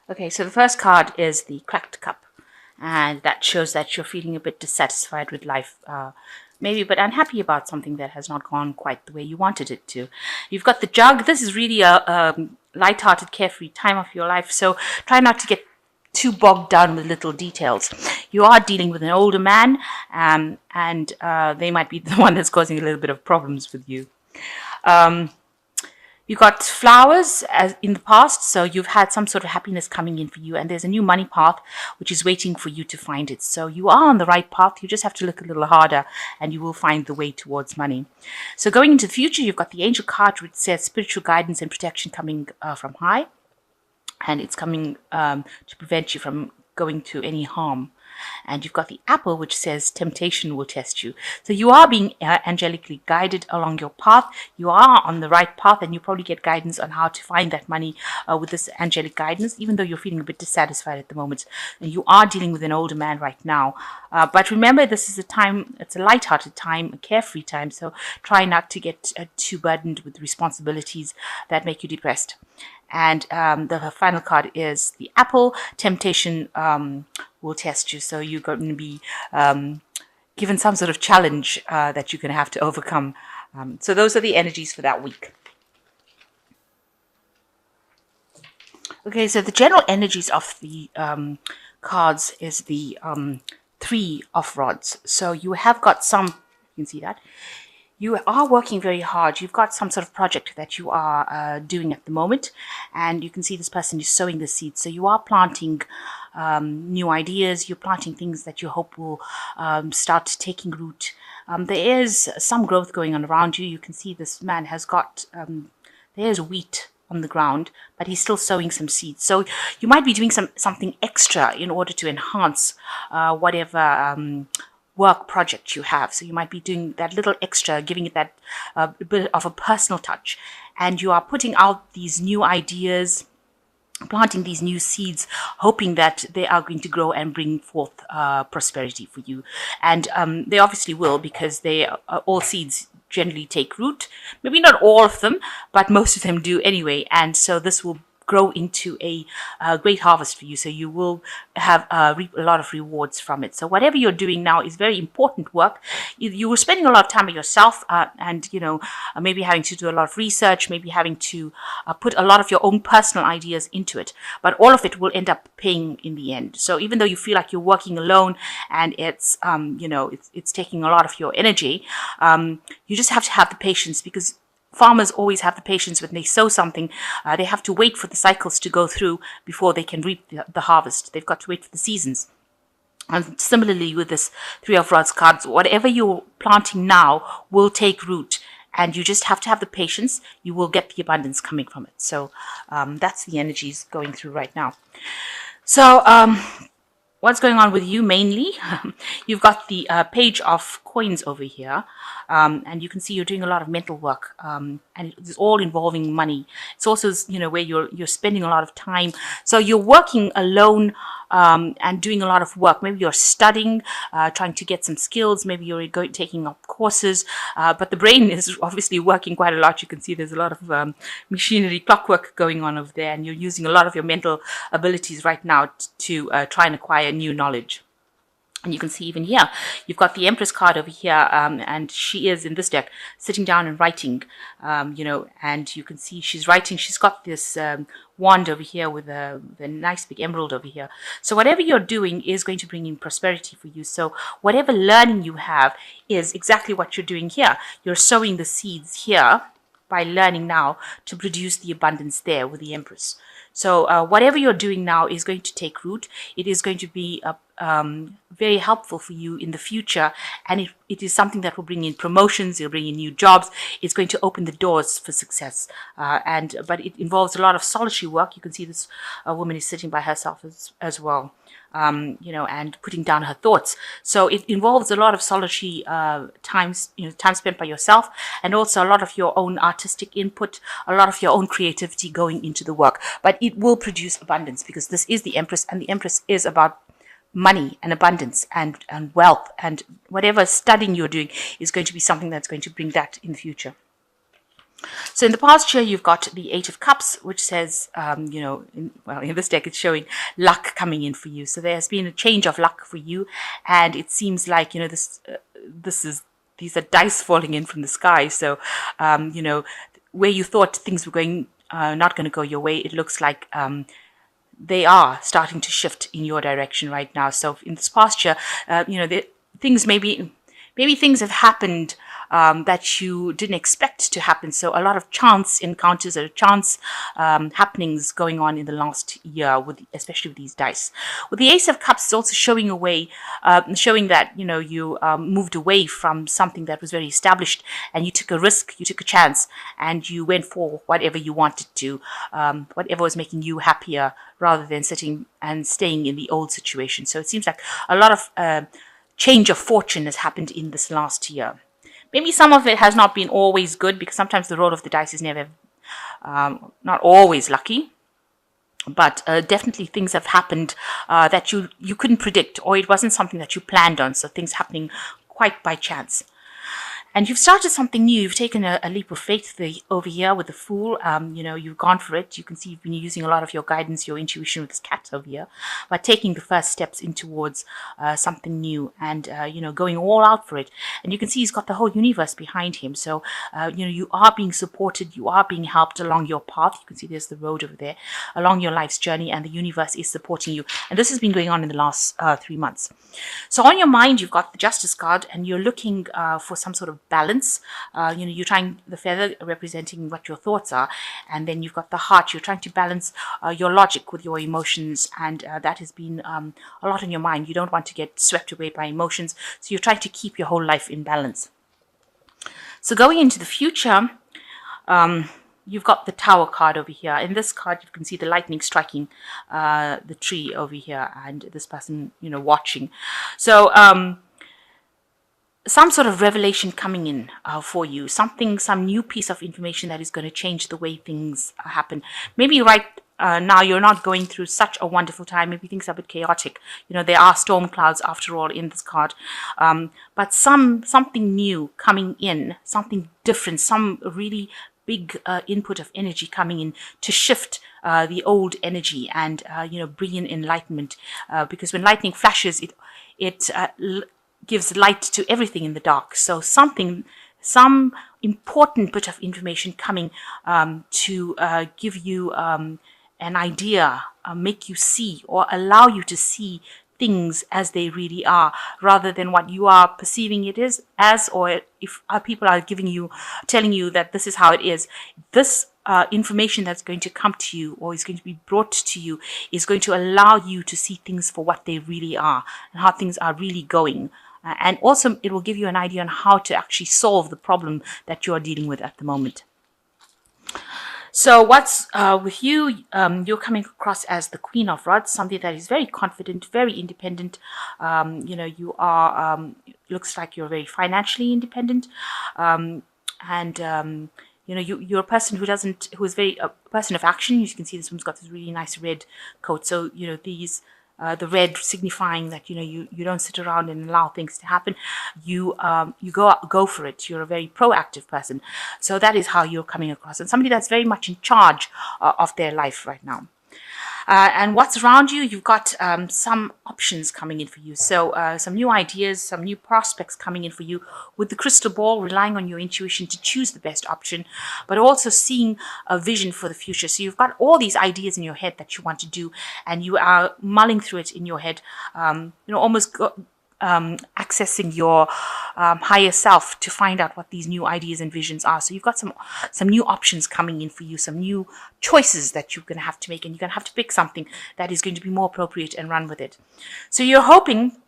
Okay, so the first card is the cracked cup, and that shows that you're feeling a bit dissatisfied with life, maybe a bit unhappy about something that has not gone quite the way you wanted it to. You've got the jug. This is really a light-hearted, carefree time of your life, so try not to get too bogged down with little details. You are dealing with an older man, and they might be the one that's causing a little bit of problems with you. You got flowers as in the past, so you've had some sort of happiness coming in for you, and there's a new money path which is waiting for you to find it. So you are on the right path. You just have to look a little harder, and you will find the way towards money. So going into the future, you've got the angel card which says spiritual guidance and protection coming from high, and it's coming to prevent you from going to any harm. And you've got the apple which says temptation will test you. So you are being angelically guided along your path. You are on the right path, and you probably get guidance on how to find that money with this angelic guidance, even though you're feeling a bit dissatisfied at the moment. And you are dealing with an older man right now. But remember, this is a time, it's a light-hearted time, a carefree time, so try not to get too burdened with responsibilities that make you depressed. And the final card is the apple. Temptation will test you. So you're going to be given some sort of challenge that you're going to have to overcome. So those are the energies for that week. Okay, so the general energies of the cards is the Three of Rods. So you have got some, you can see that. You are working very hard. You've got some sort of project that you are doing at the moment, and you can see this person is sowing the seeds. So you are planting new ideas. You're planting things that you hope will start taking root. There is some growth going on around you. You can see this man has got, there's wheat on the ground, but he's still sowing some seeds. So you might be doing something extra in order to enhance whatever work project you have. So you might be doing that little extra, giving it that bit of a personal touch. And you are putting out these new ideas, planting these new seeds, hoping that they are going to grow and bring forth prosperity for you. And they obviously will, because they all seeds generally take root. Maybe not all of them, but most of them do anyway. And so this will grow into a great harvest for you. So you will have reap a lot of rewards from it. So whatever you're doing now is very important work. You were spending a lot of time with yourself, and maybe having to do a lot of research, maybe having to put a lot of your own personal ideas into it. But all of it will end up paying in the end. So even though you feel like you're working alone and it's it's taking a lot of your energy, you just have to have the patience, because farmers always have the patience when they sow something. They have to wait for the cycles to go through before they can reap the harvest. They've got to wait for the seasons. And similarly with this Three of Rods cards, whatever you're planting now will take root. And you just have to have the patience. You will get the abundance coming from it. So that's the energies going through right now. So what's going on with you mainly? You've got the Page of Coins over here, and you can see you're doing a lot of mental work, and it's all involving money. It's also where you're spending a lot of time. So you're working alone and doing a lot of work. Maybe you're studying, trying to get some skills. Maybe you're taking up courses, but the brain is obviously working quite a lot. You can see there's a lot of machinery, clockwork going on over there, and you're using a lot of your mental abilities right now to try and acquire new knowledge. And you can see even here, you've got the Empress card over here, and she is in this deck sitting down and writing, and you can see she's writing. She's got this wand over here with a nice big emerald over here. So whatever you're doing is going to bring in prosperity for you. So whatever learning you have is exactly what you're doing here. You're sowing the seeds here by learning now to produce the abundance there with the Empress. So whatever you're doing now is going to take root. It is going to be very helpful for you in the future, and it is something that will bring in promotions. It'll bring in new jobs. It's going to open the doors for success. But it involves a lot of solitary work. You can see this woman is sitting by herself as well. And putting down her thoughts. So it involves a lot of solitary time spent by yourself, and also a lot of your own artistic input, a lot of your own creativity going into the work. But it will produce abundance, because this is the Empress, and the Empress is about money and abundance and wealth, and whatever studying you're doing is going to be something that's going to bring that in the future. So in the past year, you've got the Eight of Cups, which says, in this deck, it's showing luck coming in for you. So there has been a change of luck for you, and it seems like these are dice falling in from the sky. So where you thought things were going not going to go your way, it looks like they are starting to shift in your direction right now. So in this past year, things maybe things have happened that you didn't expect to happen. So a lot of chance encounters or chance happenings going on in the last year, especially with these dice. With the Ace of Cups, it's also showing showing that you moved away from something that was very established, and you took a risk, you took a chance, and you went for whatever you wanted to, whatever was making you happier, rather than sitting and staying in the old situation. So it seems like a lot of change of fortune has happened in this last year. Maybe some of it has not been always good, because sometimes the roll of the dice is never, not always lucky. But definitely things have happened that you couldn't predict, or it wasn't something that you planned on. So things happening quite by chance. And you've started something new. You've taken a leap of faith over here with the Fool. You've gone for it. You can see you've been using a lot of your guidance, your intuition with this cat over here, by taking the first steps in towards something new, and going all out for it. And you can see he's got the whole universe behind him. So you are being supported. You are being helped along your path. You can see there's the road over there along your life's journey, and the universe is supporting you. And this has been going on in the last 3 months. So on your mind, you've got the Justice card, and you're looking for some sort of balance. You're trying the feather representing what your thoughts are, and then you've got the heart. You're trying to balance your logic with your emotions, and that has been a lot on your mind. You don't want to get swept away by emotions, so you're trying to keep your whole life in balance. So going into the future, you've got the Tower card over here. In this card, you can see the lightning striking the tree over here, and this person, watching. So some sort of revelation coming in for you, some new piece of information that is going to change the way things happen. Maybe right now you're not going through such a wonderful time. Maybe things are a bit chaotic. There are storm clouds after all in this card, but something new coming in, something different, some really big input of energy coming in to shift the old energy and bring in enlightenment, because when lightning flashes, it gives light to everything in the dark. So some important bit of information coming to give you an idea, make you see, or allow you to see things as they really are, rather than what you are perceiving it is as, or if people are telling you that this is how it is. This information that's going to come to you, or is going to be brought to you, is going to allow you to see things for what they really are and how things are really going. And also it will give you an idea on how to actually solve the problem that you are dealing with at the moment. So what's with you, you're coming across as the Queen of Rods, somebody that is very confident, very independent. You are, looks like you're very financially independent. You're a person who is very a person of action. You can see this one's got this really nice red coat. So, the red signifying that you don't sit around and allow things to happen. You go for it. You're a very proactive person. So that is how you're coming across, and somebody that's very much in charge of their life right now. And what's around you, you've got some options coming in for you. So some new ideas, some new prospects coming in for you with the crystal ball, relying on your intuition to choose the best option, but also seeing a vision for the future. So you've got all these ideas in your head that you want to do, and you are mulling through it in your head, accessing your higher self to find out what these new ideas and visions are. So you've got some new options coming in for you, some new choices that you're going to have to make, and you're going to have to pick something that is going to be more appropriate and run with it. So you're hoping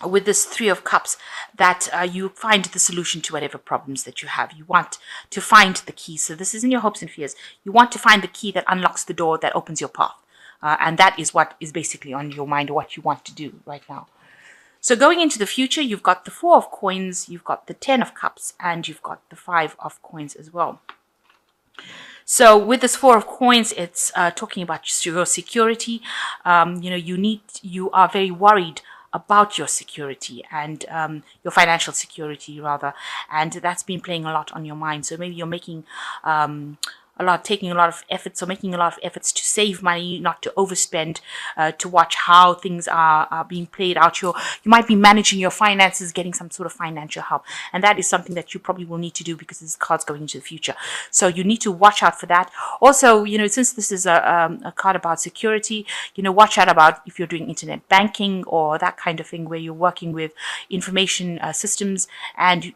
with this Three of Cups that you find the solution to whatever problems that you have. You want to find the key. So this is in your hopes and fears. You want to find the key that unlocks the door that opens your path. And that is what is basically on your mind, or what you want to do right now. So going into the future, you've got the Four of Coins, you've got the Ten of Cups, and you've got the Five of Coins as well. So with this Four of Coins, it's talking about your security. You are very worried about your security and your financial security rather, and that's been playing a lot on your mind. So maybe you're making taking a lot of efforts, or making a lot of efforts to save money, not to overspend, to watch how things are being played out. You might be managing your finances, getting some sort of financial help, and that is something that you probably will need to do because this card's going into the future. So you need to watch out for that. Also, since this is a card about security, watch out about if you're doing internet banking or that kind of thing where you're working with information systems and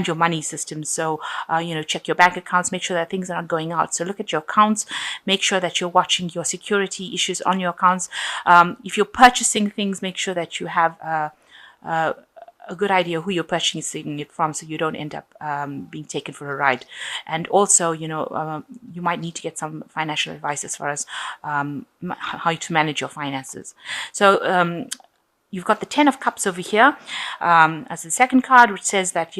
your money systems. So, check your bank accounts, make sure that things are not going out. So look at your accounts, make sure that you're watching your security issues on your accounts. If you're purchasing things, make sure that you have a good idea who you're purchasing it from, so you don't end up being taken for a ride. And also, you might need to get some financial advice as far as how to manage your finances. So, you've got the Ten of Cups over here as the second card, which says that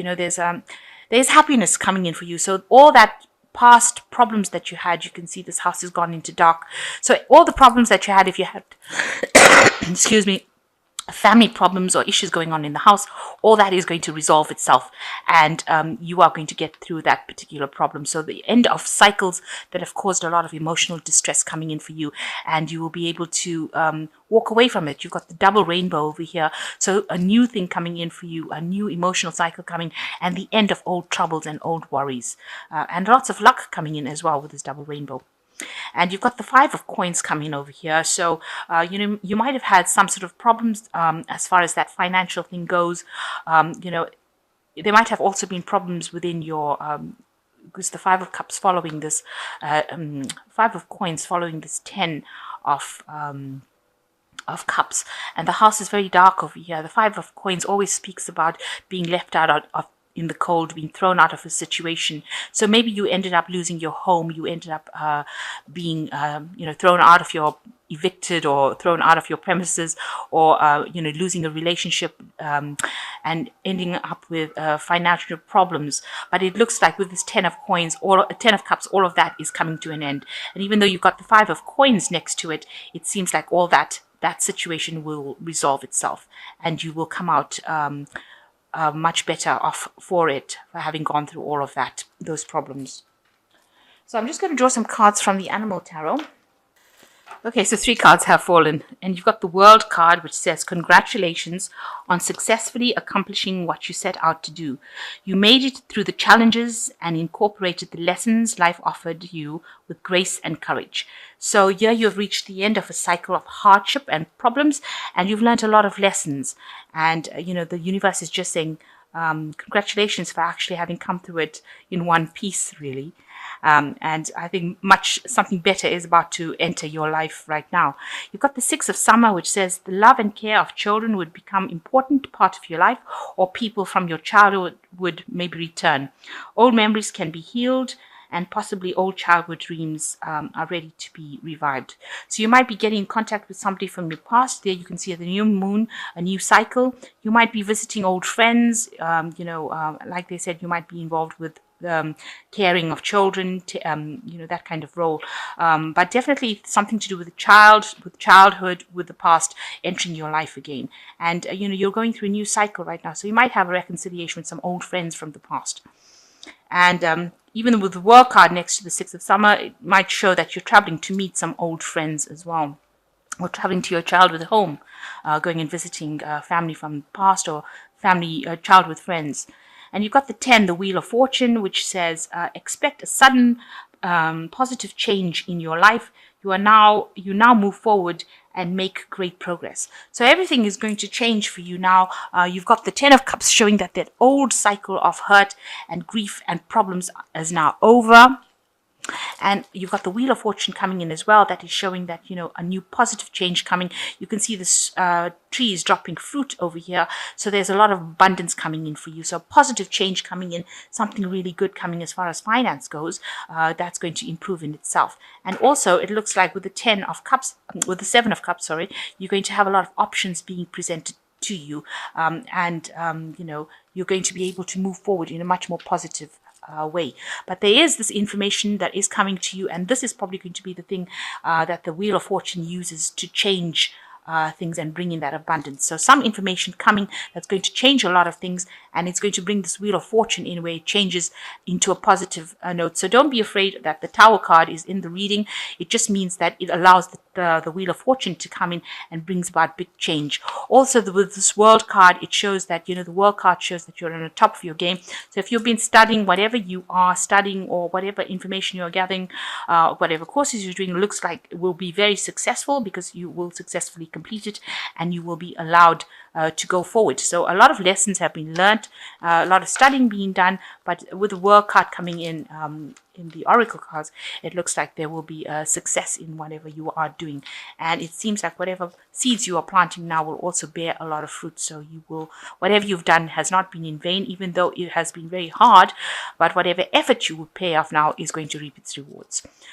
there's happiness coming in for you. So all that past problems that you had, you can see this house has gone into dark. So all the problems that you had, if you had, excuse me, family problems or issues going on in the house, all that is going to resolve itself, and you are going to get through that particular problem. So the end of cycles that have caused a lot of emotional distress coming in for you, and you will be able to walk away from it. You've got the double rainbow over here, so a new thing coming in for you, a new emotional cycle coming, and the end of old troubles and old worries, and lots of luck coming in as well with this double rainbow. And you've got the Five of Coins coming over here. So, you might have had some sort of problems as far as that financial thing goes. There might have also been problems within your, because the Five of Cups following this, Five of Coins following this Ten of Cups. And the house is very dark over here. The Five of Coins always speaks about being left out of in the cold, being thrown out of a situation. So maybe you ended up losing your home, you ended up being thrown out of your, evicted or thrown out of your premises, or losing a relationship and ending up with financial problems. But it looks like with this Ten of Coins, or Ten of Cups, all of that is coming to an end. And even though you've got the Five of Coins next to it, it seems like all that situation will resolve itself, and you will come out much better off for having gone through all of those problems. So I'm just going to draw some cards from the Animal Tarot. Okay, so 3 cards have fallen, and you've got the World card, which says, congratulations on successfully accomplishing what you set out to do. You made it through the challenges and incorporated the lessons life offered you with grace and courage. So here you have reached the end of a cycle of hardship and problems, and you've learned a lot of lessons. And, the universe is just saying, congratulations for actually having come through it in one piece, really. And I think something better is about to enter your life right now. You've got the Six of Summer, which says the love and care of children would become an important part of your life, or people from your childhood would maybe return. Old memories can be healed, and possibly old childhood dreams are ready to be revived. So you might be getting in contact with somebody from your past. There you can see the new moon, a new cycle. You might be visiting old friends. Like they said, you might be involved with caring of children, that kind of role. But definitely something to do with childhood, with the past entering your life again. And, you're going through a new cycle right now. So you might have a reconciliation with some old friends from the past. And even with the World card next to the Six of Summer, it might show that you're traveling to meet some old friends as well, or traveling to your childhood home, going and visiting family from the past, or childhood friends. And you've got the 10, the Wheel of Fortune, which says, expect a sudden positive change in your life. You now move forward and make great progress. So everything is going to change for you now. You've got the 10 of Cups showing that old cycle of hurt and grief and problems is now over. And you've got the Wheel of Fortune coming in as well. That is showing that, a new positive change coming. You can see this trees dropping fruit over here. So there's a lot of abundance coming in for you. So positive change coming in, something really good coming as far as finance goes. That's going to improve in itself. And also it looks like with the 10 of Cups, with the 7 of Cups, you're going to have a lot of options being presented to you. You're going to be able to move forward in a much more positive way. But there is this information that is coming to you, and this is probably going to be the thing that the Wheel of Fortune uses to change things and bring in that abundance. So some information coming that's going to change a lot of things, and it's going to bring this Wheel of Fortune in where it changes into a positive note. So don't be afraid that the Tower card is in the reading. It just means that it allows the Wheel of Fortune to come in and brings about big change. Also, with this World card, it shows that, the World card shows that you're on the top of your game. So if you've been studying whatever you are studying or whatever information you're gathering, whatever courses you're doing, looks like it will be very successful because you will successfully complete it and you will be allowed to go forward. So a lot of lessons have been learned, a lot of studying being done, but with the World card coming in the Oracle cards, it looks like there will be a success in whatever you are doing. And it seems like whatever seeds you are planting now will also bear a lot of fruit. So whatever you've done has not been in vain, even though it has been very hard, but whatever effort you will pay off now is going to reap its rewards.